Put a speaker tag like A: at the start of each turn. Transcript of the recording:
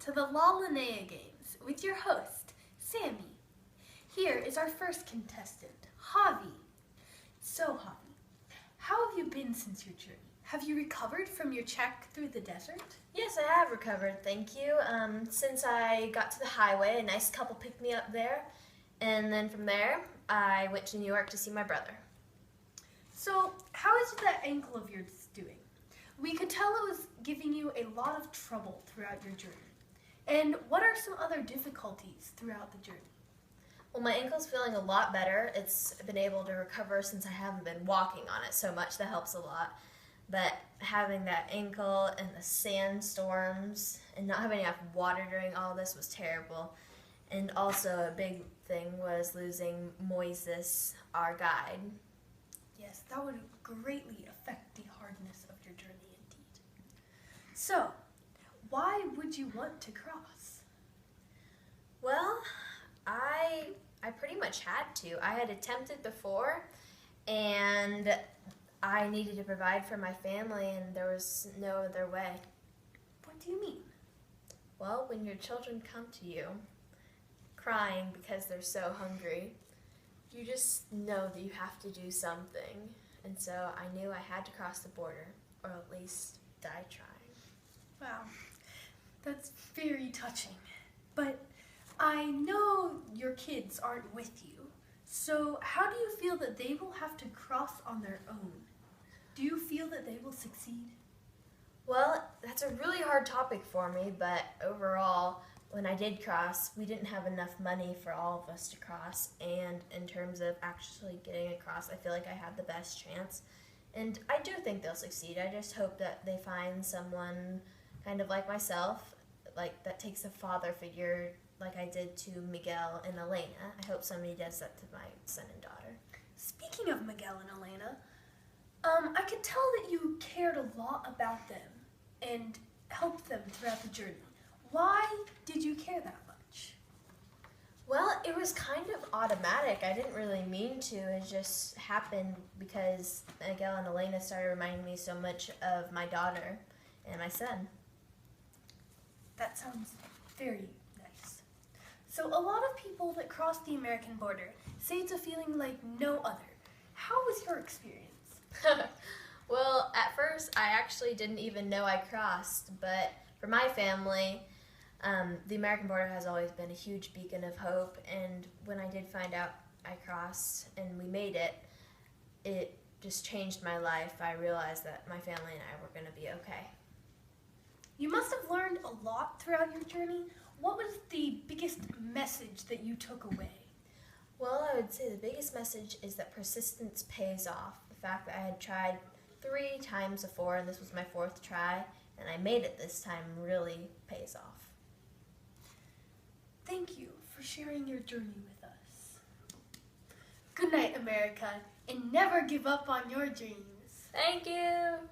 A: to the La Linea Games with your host, Sammy. Here is our first contestant, Javi. So, Javi, how have you been since your journey? Have you recovered from your trek through the desert?
B: Yes, I have recovered, thank you. Since I got to the highway, a nice couple picked me up there, and then from there, I went to New York to see my brother.
A: So, how is that ankle of yours doing? We could tell it was giving you a lot of trouble throughout your journey. And what are some other difficulties throughout the journey?
B: Well, my ankle's feeling a lot better. It's been able to recover since I haven't been walking on it so much. That helps a lot. But having that ankle and the sandstorms and not having enough water during all this was terrible. And also a big thing was losing Moises, our guide.
A: Yes, that would greatly affect the hardness of your journey indeed. So, why would you want to cross?
B: Well, I pretty much had to. I had attempted before, and I needed to provide for my family, and there was no other way.
A: What do you mean?
B: Well, when your children come to you crying because they're so hungry, you just know that you have to do something. And so I knew I had to cross the border, or at least die trying.
A: Wow, that's very touching. But I know your kids aren't with you, so how do you feel that they will have to cross on their own? Do you feel that they will succeed?
B: Well, that's a really hard topic for me, but overall, when I did cross, we didn't have enough money for all of us to cross, and in terms of actually getting across, I feel like I had the best chance. And I do think they'll succeed. I just hope that they find someone kind of like myself, like that takes a father figure like I did to Miguel and Elena. I hope somebody does that to my son and daughter.
A: Speaking of Miguel and Elena, I could tell that you cared a lot about them and helped them throughout the journey. Why did you care that much?
B: Well, it was kind of automatic. I didn't really mean to. It just happened because Miguel and Elena started reminding me so much of my daughter and my son.
A: That sounds very nice. So a lot of people that cross the American border say it's a feeling like no other. How was your experience?
B: Well, at first, I actually didn't even know I crossed, but for my family, the American border has always been a huge beacon of hope, and when I did find out I crossed and we made it, it just changed my life. I realized that my family and I were going to be okay.
A: You must have learned a lot throughout your journey. What was the biggest message that you took away?
B: Well, I would say the biggest message is that persistence pays off. The fact that I had tried 3 times before, and this was my 4th try, and I made it this time really pays off.
A: Thank you for sharing your journey with us. Good night, America, and never give up on your dreams.
B: Thank you!